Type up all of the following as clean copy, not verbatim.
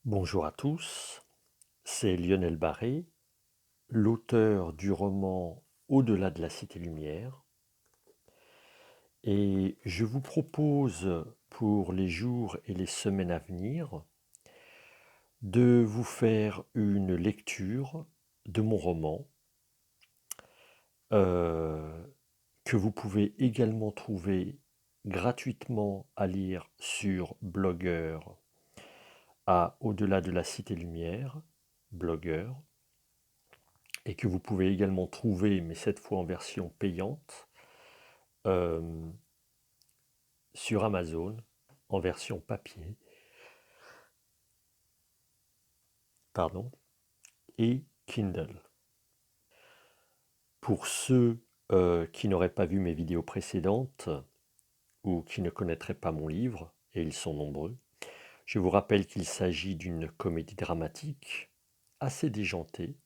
Bonjour à tous, c'est Lionel Barré, l'auteur du roman Au-delà de la Cité-Lumière, et je vous propose pour les jours et les semaines à venir de vous faire une lecture de mon roman euh, que vous pouvez également trouver gratuitement à lire sur Blogueur à Au-delà de la Cité-Lumière, Blogueur, et que vous pouvez également trouver, mais cette fois en version payante, euh, sur Amazon, en version papier, pardon, et Kindle. Pour ceux qui n'auraient pas vu mes vidéos précédentes ou qui ne connaîtraient pas mon livre, et ils sont nombreux, je vous rappelle qu'il s'agit d'une comédie dramatique assez déjantée,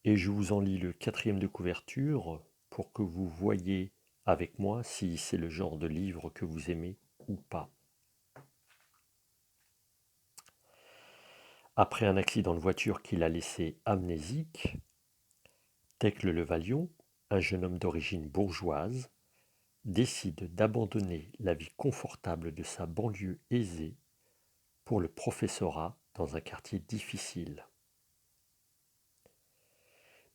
et je vous en lis le quatrième de couverture pour que vous voyiez avec moi si c'est le genre de livre que vous aimez ou pas. Après un accident de voiture qui l'a laissé amnésique, Thècle Levalion, un jeune homme d'origine bourgeoise, décide d'abandonner la vie confortable de sa banlieue aisée pour le professorat dans un quartier difficile.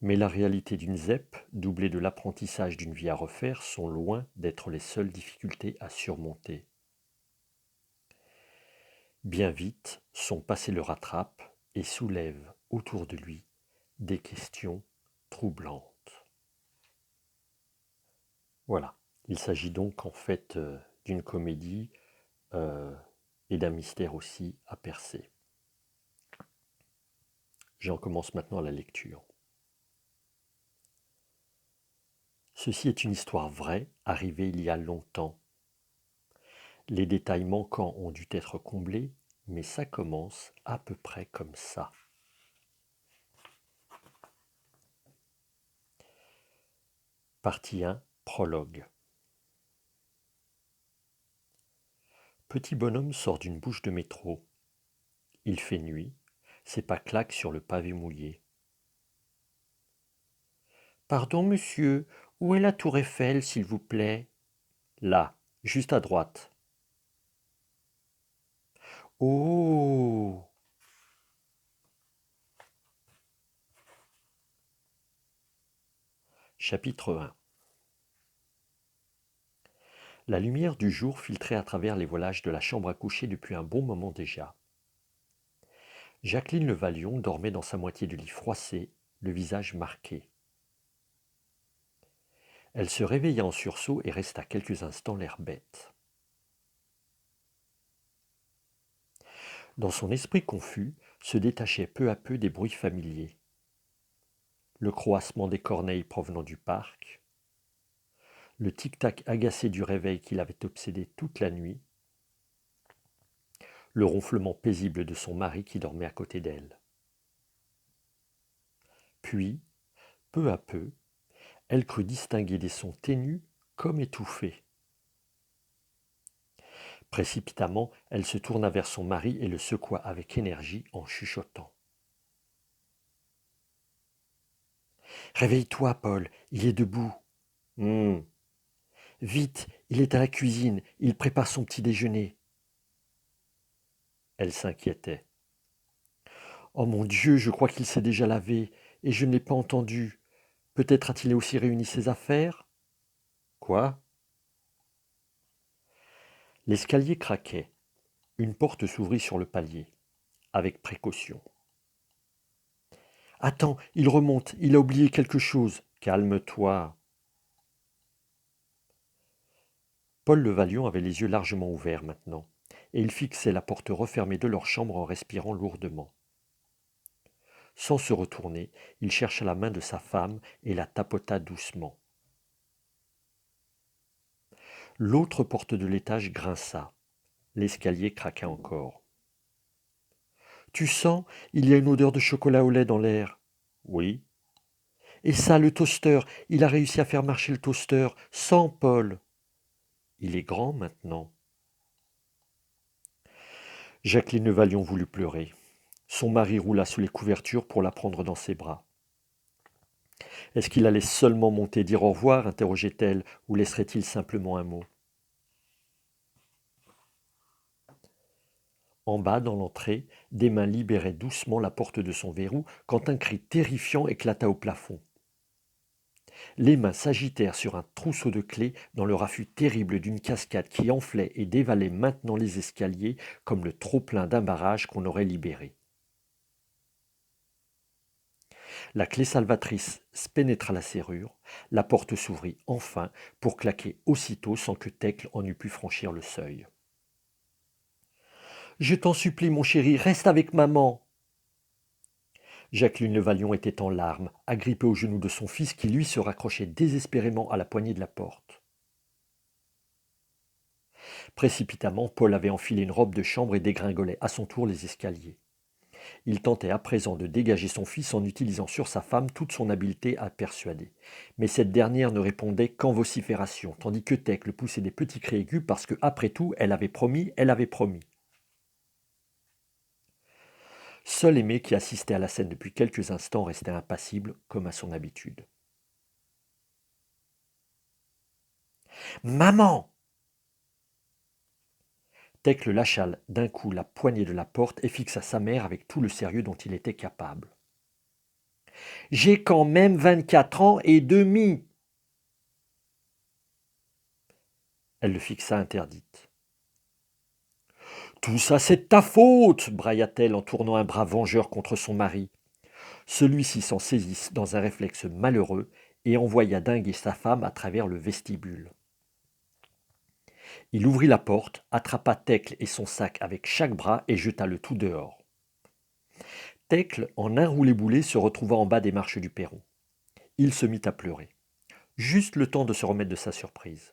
Mais la réalité d'une ZEP, doublée de l'apprentissage d'une vie à refaire, sont loin d'être les seules difficultés à surmonter. Bien vite, son passé le rattrape et soulève autour de lui des questions troublantes. Voilà, il s'agit donc en fait d'une comédie euh, et d'un mystère aussi à percer. J'en commence maintenant la lecture. Ceci est une histoire vraie, arrivée il y a longtemps. Les détails manquants ont dû être comblés, mais ça commence à peu près comme ça. Partie 1, prologue. Petit bonhomme sort d'une bouche de métro. Il fait nuit, ses pas claquent sur le pavé mouillé. Pardon, monsieur, où est la tour Eiffel, s'il vous plaît? Là, juste à droite. Oh! Chapitre 1. La lumière du jour filtrait à travers les voilages de la chambre à coucher depuis un bon moment déjà. Jacqueline Levalion dormait dans sa moitié de lit froissé, le visage marqué. Elle se réveilla en sursaut et resta quelques instants l'air bête. Dans son esprit confus se détachaient peu à peu des bruits familiers. Le croassement des corneilles provenant du parc, le tic-tac agacé du réveil qui l'avait obsédé toute la nuit, le ronflement paisible de son mari qui dormait à côté d'elle. Puis, peu à peu, elle crut distinguer des sons ténus comme étouffés. Précipitamment, elle se tourna vers son mari et le secoua avec énergie en chuchotant. « Réveille-toi, Paul, il est debout. »« Vite, il est à la cuisine, il prépare son petit déjeuner. » Elle s'inquiétait. « Oh mon Dieu, je crois qu'il s'est déjà lavé, et je ne l'ai pas entendu. Peut-être a-t-il aussi réuni ses affaires ?»« Quoi ?» L'escalier craquait. Une porte s'ouvrit sur le palier, avec précaution. « Attends, il remonte, il a oublié quelque chose. Calme-toi. » Paul Levalion avait les yeux largement ouverts maintenant, et il fixait la porte refermée de leur chambre en respirant lourdement. Sans se retourner, il chercha la main de sa femme et la tapota doucement. L'autre porte de l'étage grinça. L'escalier craqua encore. « Tu sens, il y a une odeur de chocolat au lait dans l'air. »« Oui. »« Et ça, le toaster, il a réussi à faire marcher le toaster. Sans Paul. »« Il est grand maintenant. » Jacqueline Levalion voulut pleurer. Son mari roula sous les couvertures pour la prendre dans ses bras. Est-ce qu'il allait seulement monter dire au revoir, interrogeait-elle, ou laisserait-il simplement un mot? En bas, dans l'entrée, des mains libéraient doucement la porte de son verrou quand un cri terrifiant éclata au plafond. Les mains s'agitèrent sur un trousseau de clés dans le raffut terrible d'une cascade qui enflait et dévalait maintenant les escaliers comme le trop-plein d'un barrage qu'on aurait libéré. La clé salvatrice pénétra la serrure, la porte s'ouvrit enfin pour claquer aussitôt sans que Thècle en eût pu franchir le seuil. « Je t'en supplie, mon chéri, reste avec maman !» Jacqueline Levallion était en larmes, agrippée au genou de son fils qui, lui, se raccrochait désespérément à la poignée de la porte. Précipitamment, Paul avait enfilé une robe de chambre et dégringolait à son tour les escaliers. Il tentait à présent de dégager son fils en utilisant sur sa femme toute son habileté à persuader. Mais cette dernière ne répondait qu'en vocifération, tandis que Thècle poussait des petits cris aigus parce que, après tout, elle avait promis, elle avait promis. Seul Aimé, qui assistait à la scène depuis quelques instants, restait impassible, comme à son habitude. « Maman !» Thècle lâcha d'un coup la poignée de la porte et fixa sa mère avec tout le sérieux dont il était capable. « J'ai quand même 24 ans et demi !» Elle le fixa interdite. « Tout ça, c'est de ta faute !» brailla-t-elle en tournant un bras vengeur contre son mari. Celui-ci s'en saisit dans un réflexe malheureux et envoya dinguer sa femme à travers le vestibule. Il ouvrit la porte, attrapa Thècle et son sac avec chaque bras et jeta le tout dehors. Thècle, en un roulé-boulé, se retrouva en bas des marches du perron. Il se mit à pleurer. Juste le temps de se remettre de sa surprise.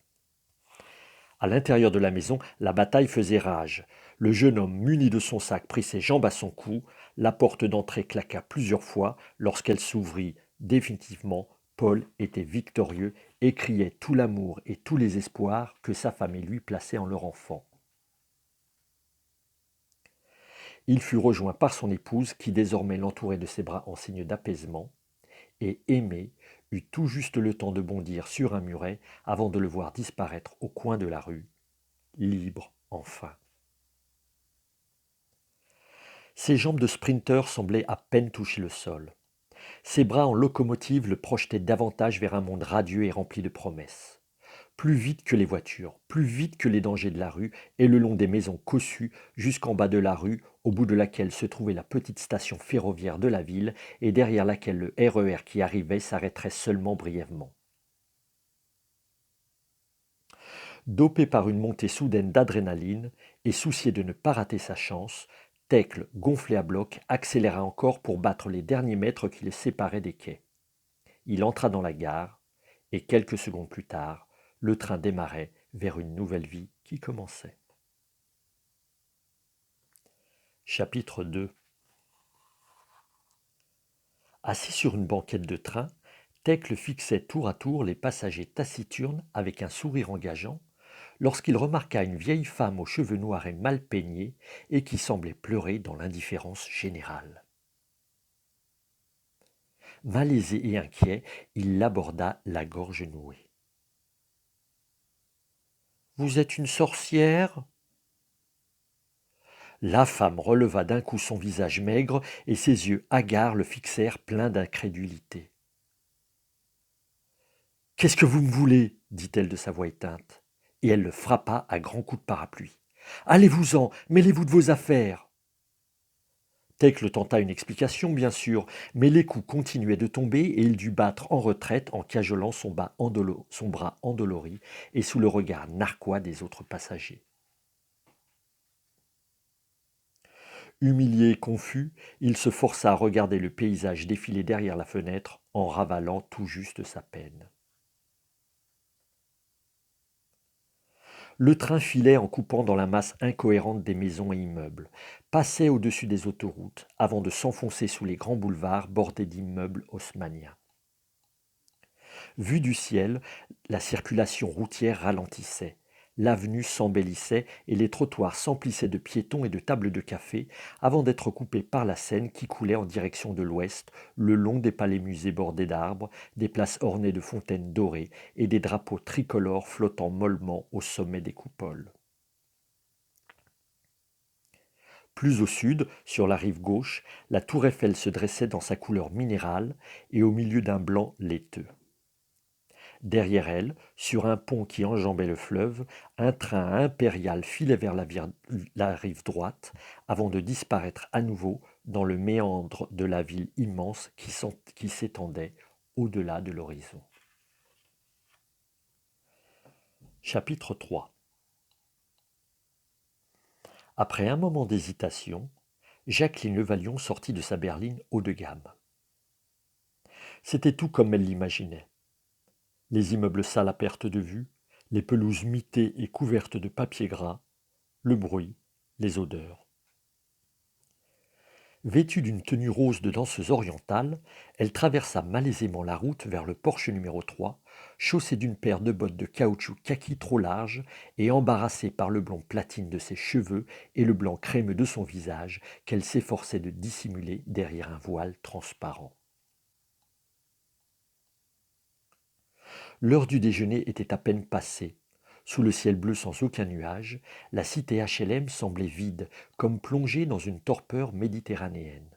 À l'intérieur de la maison, la bataille faisait rage. Le jeune homme, muni de son sac, prit ses jambes à son cou. La porte d'entrée claqua plusieurs fois. Lorsqu'elle s'ouvrit définitivement, Paul était victorieux et criait tout l'amour et tous les espoirs que sa femme et lui plaçaient en leur enfant. Il fut rejoint par son épouse qui désormais l'entourait de ses bras en signe d'apaisement, et Aimé eut tout juste le temps de bondir sur un muret avant de le voir disparaître au coin de la rue, libre enfin. Ses jambes de sprinter semblaient à peine toucher le sol. Ses bras en locomotive le projetaient davantage vers un monde radieux et rempli de promesses. Plus vite que les voitures, plus vite que les dangers de la rue, et le long des maisons cossues, jusqu'en bas de la rue, au bout de laquelle se trouvait la petite station ferroviaire de la ville, et derrière laquelle le RER qui arrivait s'arrêterait seulement brièvement. Dopé par une montée soudaine d'adrénaline, et soucié de ne pas rater sa chance, Thècle, gonflé à bloc, accéléra encore pour battre les derniers mètres qui les séparaient des quais. Il entra dans la gare, et quelques secondes plus tard, le train démarrait vers une nouvelle vie qui commençait. Chapitre 2. Assis sur une banquette de train, Thècle fixait tour à tour les passagers taciturnes avec un sourire engageant, lorsqu'il remarqua une vieille femme aux cheveux noirs et mal peignés et qui semblait pleurer dans l'indifférence générale. Malaisé et inquiet, il l'aborda la gorge nouée. « Vous êtes une sorcière ?» La femme releva d'un coup son visage maigre et ses yeux hagards le fixèrent pleins d'incrédulité. « Qu'est-ce que vous me voulez ?» dit-elle de sa voix éteinte, et elle le frappa à grands coups de parapluie. « Allez-vous-en, mêlez-vous de vos affaires !» Thècle tenta une explication, bien sûr, mais les coups continuaient de tomber et il dut battre en retraite en cajolant son bras endolori et sous le regard narquois des autres passagers. Humilié et confus, il se força à regarder le paysage défiler derrière la fenêtre en ravalant tout juste sa peine. Le train filait en coupant dans la masse incohérente des maisons et immeubles, passait au-dessus des autoroutes avant de s'enfoncer sous les grands boulevards bordés d'immeubles haussmanniens. Vue du ciel, la circulation routière ralentissait. L'avenue s'embellissait et les trottoirs s'emplissaient de piétons et de tables de café avant d'être coupés par la Seine qui coulait en direction de l'ouest, le long des palais-musées bordés d'arbres, des places ornées de fontaines dorées et des drapeaux tricolores flottant mollement au sommet des coupoles. Plus au sud, sur la rive gauche, la tour Eiffel se dressait dans sa couleur minérale et au milieu d'un blanc laiteux. Derrière elle, sur un pont qui enjambait le fleuve, un train impérial filait vers la rive droite avant de disparaître à nouveau dans le méandre de la ville immense qui s'étendait au-delà de l'horizon. Chapitre 3. Après un moment d'hésitation, Jacqueline Levalion sortit de sa berline haut de gamme. C'était tout comme elle l'imaginait. Les immeubles sales à perte de vue, les pelouses mitées et couvertes de papier gras, le bruit, les odeurs. Vêtue d'une tenue rose de danseuse orientale, elle traversa malaisément la route vers le porche numéro 3, chaussée d'une paire de bottes de caoutchouc kaki trop larges et embarrassée par le blond platine de ses cheveux et le blanc crémeux de son visage qu'elle s'efforçait de dissimuler derrière un voile transparent. L'heure du déjeuner était à peine passée. Sous le ciel bleu sans aucun nuage, la cité HLM semblait vide, comme plongée dans une torpeur méditerranéenne.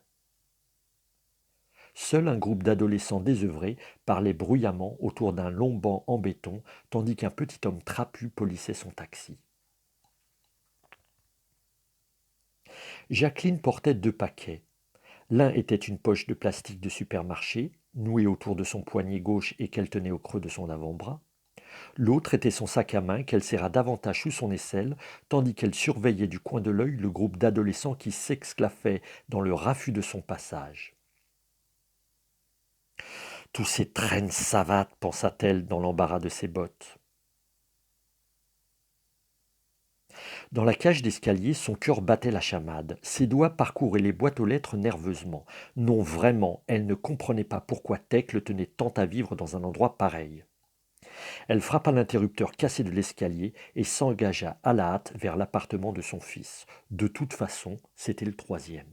Seul un groupe d'adolescents désœuvrés parlait bruyamment autour d'un long banc en béton, tandis qu'un petit homme trapu polissait son taxi. Jacqueline portait 2 paquets. L'un était une poche de plastique de supermarché, nouée autour de son poignet gauche et qu'elle tenait au creux de son avant-bras. L'autre était son sac à main qu'elle serra davantage sous son aisselle, tandis qu'elle surveillait du coin de l'œil le groupe d'adolescents qui s'exclaffaient dans le raffut de son passage. Tous ces traînes savates, pensa-t-elle dans l'embarras de ses bottes. Dans la cage d'escalier, son cœur battait la chamade. Ses doigts parcouraient les boîtes aux lettres nerveusement. Non, vraiment, elle ne comprenait pas pourquoi Thècle tenait tant à vivre dans un endroit pareil. Elle frappa l'interrupteur cassé de l'escalier et s'engagea à la hâte vers l'appartement de son fils. De toute façon, c'était le 3e.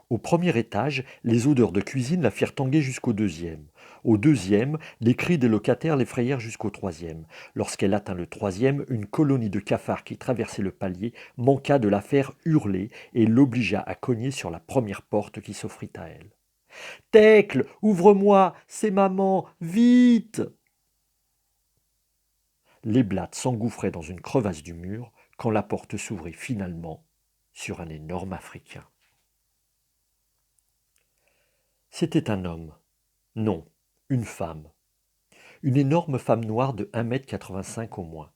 Au premier étage, les odeurs de cuisine la firent tanguer jusqu'au 2e. Au 2e, les cris des locataires l'effrayèrent jusqu'au 3e. Lorsqu'elle atteint le 3e, une colonie de cafards qui traversait le palier manqua de la faire hurler et l'obligea à cogner sur la première porte qui s'offrit à elle. « Thècle, ouvre-moi, c'est maman, vite !» Les blattes s'engouffraient dans une crevasse du mur quand la porte s'ouvrit finalement sur un énorme Africain. C'était un homme. Non, une femme. Une énorme femme noire de 1,85 m au moins.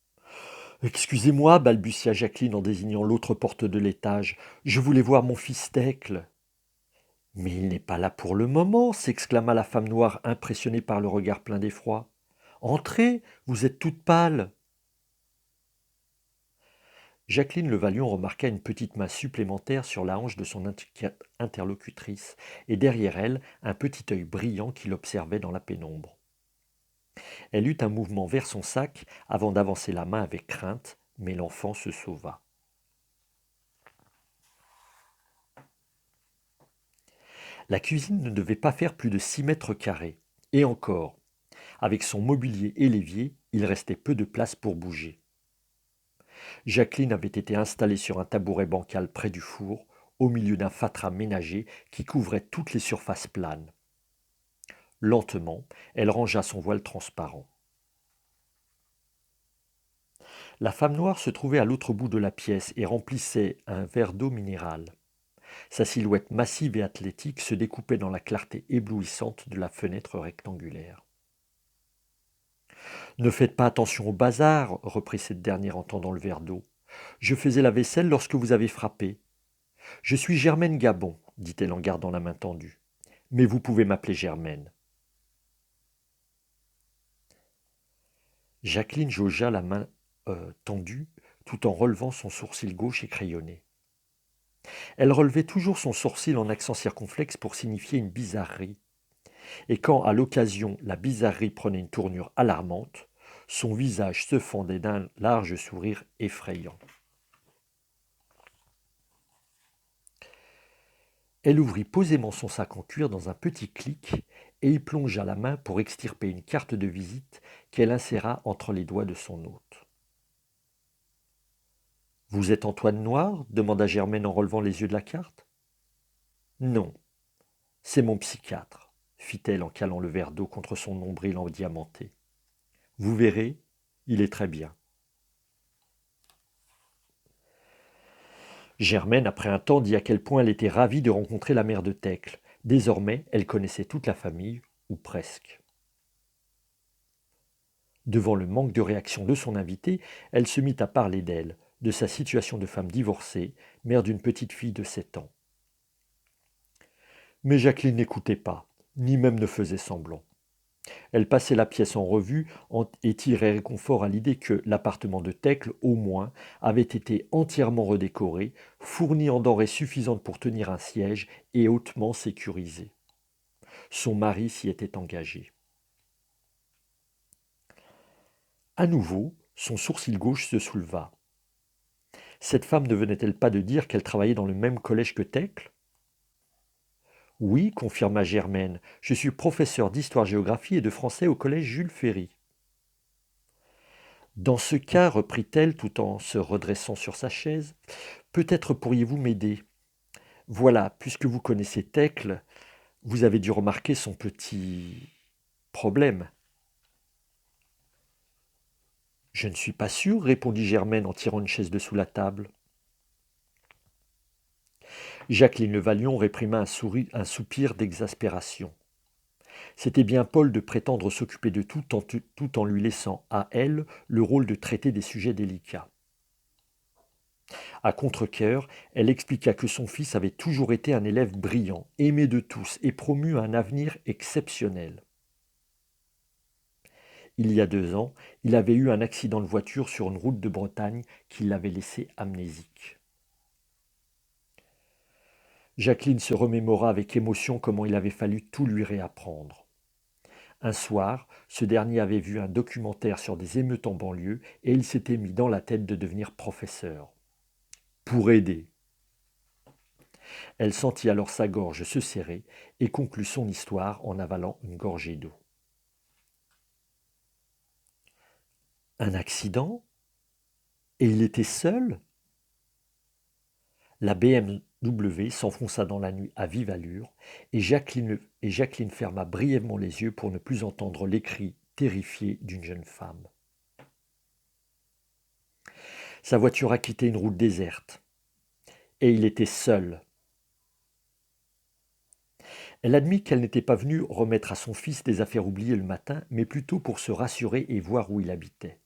« Excusez-moi, balbutia Jacqueline en désignant l'autre porte de l'étage. Je voulais voir mon fils Thècle. »« Mais il n'est pas là pour le moment, s'exclama la femme noire impressionnée par le regard plein d'effroi. Entrez, vous êtes toute pâle. Jacqueline Levalion remarqua une petite main supplémentaire sur la hanche de son interlocutrice, et derrière elle, un petit œil brillant qui l'observait dans la pénombre. Elle eut un mouvement vers son sac avant d'avancer la main avec crainte, mais l'enfant se sauva. La cuisine ne devait pas faire plus de 6 mètres carrés, et encore, avec son mobilier et l'évier, il restait peu de place pour bouger. Jacqueline avait été installée sur un tabouret bancal près du four, au milieu d'un fatras ménager qui couvrait toutes les surfaces planes. Lentement, elle rangea son voile transparent. La femme noire se trouvait à l'autre bout de la pièce et remplissait un verre d'eau minérale. Sa silhouette massive et athlétique se découpait dans la clarté éblouissante de la fenêtre rectangulaire. « Ne faites pas attention au bazar, reprit cette dernière en tendant le verre d'eau. Je faisais la vaisselle lorsque vous avez frappé. Je suis Germaine Gabon, dit-elle en gardant la main tendue. Mais vous pouvez m'appeler Germaine. Jacqueline jaugea la main tendue tout en relevant son sourcil gauche écrayonné. Elle relevait toujours son sourcil en accent circonflexe pour signifier une bizarrerie. Et quand, à l'occasion, la bizarrerie prenait une tournure alarmante, son visage se fendait d'un large sourire effrayant. Elle ouvrit posément son sac en cuir dans un petit clic et y plongea la main pour extirper une carte de visite qu'elle inséra entre les doigts de son hôte. Vous êtes Antoine Noir demanda Germaine en relevant les yeux de la carte. Non, c'est mon psychiatre, fit-elle en calant le verre d'eau contre son nombril endiamanté. Vous verrez, il est très bien. Germaine, après un temps, dit à quel point elle était ravie de rencontrer la mère de Thècle. Désormais, elle connaissait toute la famille, ou presque. Devant le manque de réaction de son invité, elle se mit à parler d'elle, de sa situation de femme divorcée, mère d'une petite fille de 7 ans. Mais Jacqueline n'écoutait pas, ni même ne faisait semblant. Elle passait la pièce en revue et tirait réconfort à l'idée que l'appartement de Thècle, au moins, avait été entièrement redécoré, fourni en denrées suffisantes pour tenir un siège et hautement sécurisé. Son mari s'y était engagé. À nouveau, son sourcil gauche se souleva. Cette femme ne venait-elle pas de dire qu'elle travaillait dans le même collège que Thècle? Oui, confirma Germaine, je suis professeur d'histoire-géographie et de français au collège Jules Ferry. Dans ce cas, reprit-elle tout en se redressant sur sa chaise, peut-être pourriez-vous m'aider. Voilà, puisque vous connaissez Thècle, vous avez dû remarquer son petit problème. Je ne suis pas sûr, répondit Germaine en tirant une chaise de sous la table. Jacqueline Le Valion réprima un soupir d'exaspération. C'était bien Paul de prétendre s'occuper de tout en lui laissant à elle le rôle de traiter des sujets délicats. À contre-cœur, elle expliqua que son fils avait toujours été un élève brillant, aimé de tous et promu à un avenir exceptionnel. Il y a 2 ans, il avait eu un accident de voiture sur une route de Bretagne qui l'avait laissé amnésique. Jacqueline se remémora avec émotion comment il avait fallu tout lui réapprendre. Un soir, ce dernier avait vu un documentaire sur des émeutes en banlieue et il s'était mis dans la tête de devenir professeur. Pour aider. Elle sentit alors sa gorge se serrer et conclut son histoire en avalant une gorgée d'eau. Un accident? Et il était seul? La BMW s'enfonça dans la nuit à vive allure et Jacqueline ferma brièvement les yeux pour ne plus entendre les cris terrifiés d'une jeune femme. Sa voiture a quitté une route déserte et il était seul. Elle admit qu'elle n'était pas venue remettre à son fils des affaires oubliées le matin, mais plutôt pour se rassurer et voir où il habitait.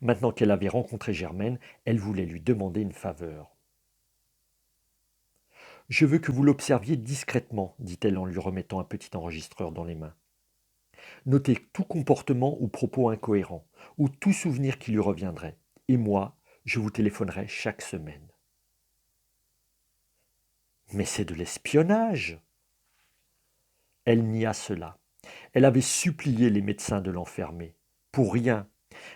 Maintenant qu'elle avait rencontré Germaine, elle voulait lui demander une faveur. Je veux que vous l'observiez discrètement, dit-elle en lui remettant un petit enregistreur dans les mains. Notez tout comportement ou propos incohérent, ou tout souvenir qui lui reviendrait. Et moi, je vous téléphonerai chaque semaine. Mais c'est de l'espionnage! Elle nia cela. Elle avait supplié les médecins de l'enfermer. Pour rien.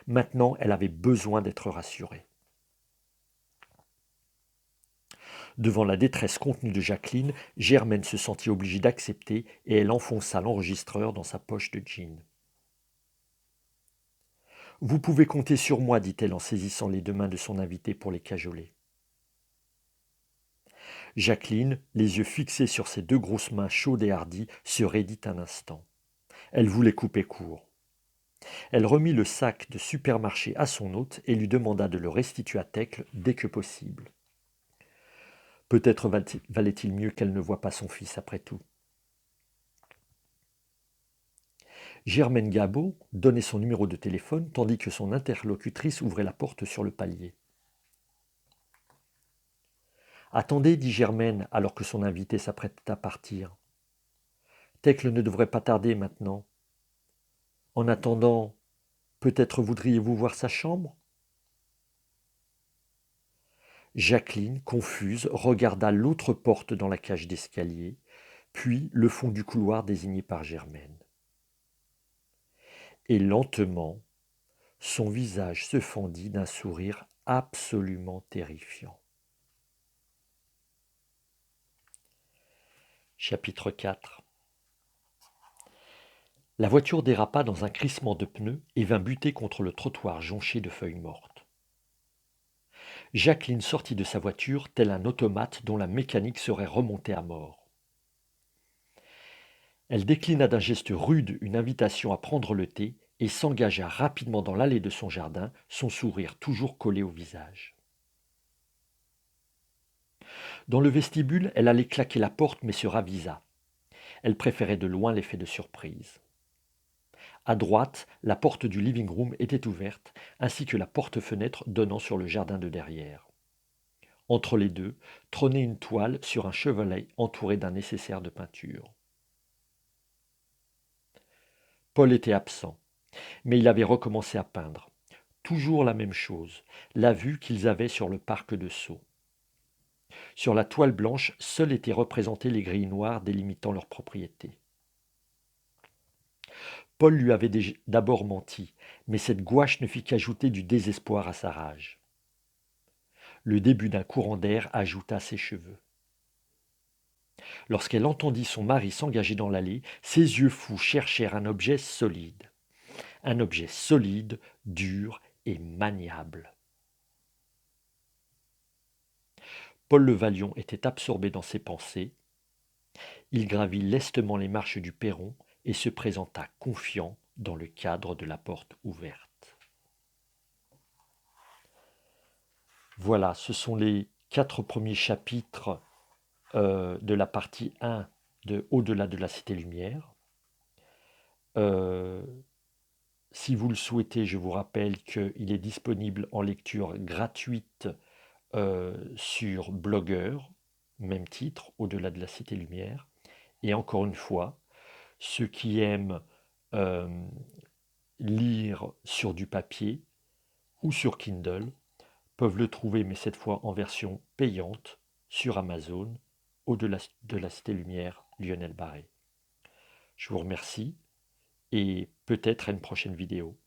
Maintenant, elle avait besoin d'être rassurée. Devant la détresse contenue de Jacqueline, Germaine se sentit obligée d'accepter et elle enfonça l'enregistreur dans sa poche de jean. Vous pouvez compter sur moi, dit-elle en saisissant les 2 mains de son invité pour les cajoler. Jacqueline, les yeux fixés sur ses 2 grosses mains chaudes et hardies, se raidit un instant. Elle voulait couper court. Elle remit le sac de supermarché à son hôte et lui demanda de le restituer à Thècle dès que possible. Peut-être valait-il mieux qu'elle ne voie pas son fils après tout. Germaine Gabot donnait son numéro de téléphone tandis que son interlocutrice ouvrait la porte sur le palier. Attendez, dit Germaine alors que son invité s'apprêtait à partir. Thècle ne devrait pas tarder maintenant. En attendant, peut-être voudriez-vous voir sa chambre? Jacqueline, confuse, regarda l'autre porte dans la cage d'escalier, puis le fond du couloir désigné par Germaine. Et lentement, son visage se fendit d'un sourire absolument terrifiant. Chapitre 4. La voiture dérapa dans un crissement de pneus et vint buter contre le trottoir jonché de feuilles mortes. Jacqueline sortit de sa voiture tel un automate dont la mécanique serait remontée à mort. Elle déclina d'un geste rude une invitation à prendre le thé et s'engagea rapidement dans l'allée de son jardin, son sourire toujours collé au visage. Dans le vestibule, elle allait claquer la porte mais se ravisa. Elle préférait de loin l'effet de surprise. À droite, la porte du living room était ouverte, ainsi que la porte-fenêtre donnant sur le jardin de derrière. Entre les deux, trônait une toile sur un chevalet entouré d'un nécessaire de peinture. Paul était absent, mais il avait recommencé à peindre. Toujours la même chose, la vue qu'ils avaient sur le parc de Sceaux. Sur la toile blanche, seules étaient représentées les grilles noires délimitant leur propriété. Paul lui avait d'abord menti, mais cette gouache ne fit qu'ajouter du désespoir à sa rage. Le début d'un courant d'air ajouta ses cheveux. Lorsqu'elle entendit son mari s'engager dans l'allée, ses yeux fous cherchèrent un objet solide. Un objet solide, dur et maniable. Paul Levalion était absorbé dans ses pensées. Il gravit lestement les marches du perron et se présenta confiant dans le cadre de la porte ouverte. Voilà, ce sont les 4 premiers chapitres de la partie 1 de Au-delà de la Cité-Lumière. Si vous le souhaitez, je vous rappelle qu'il est disponible en lecture gratuite sur Blogueur, même titre, Au-delà de la Cité-Lumière. Et encore une fois, ceux qui aiment lire sur du papier ou sur Kindle peuvent le trouver, mais cette fois en version payante, sur Amazon, Au-delà de la Cité-Lumière, Lionel Barré. Je vous remercie et peut-être à une prochaine vidéo.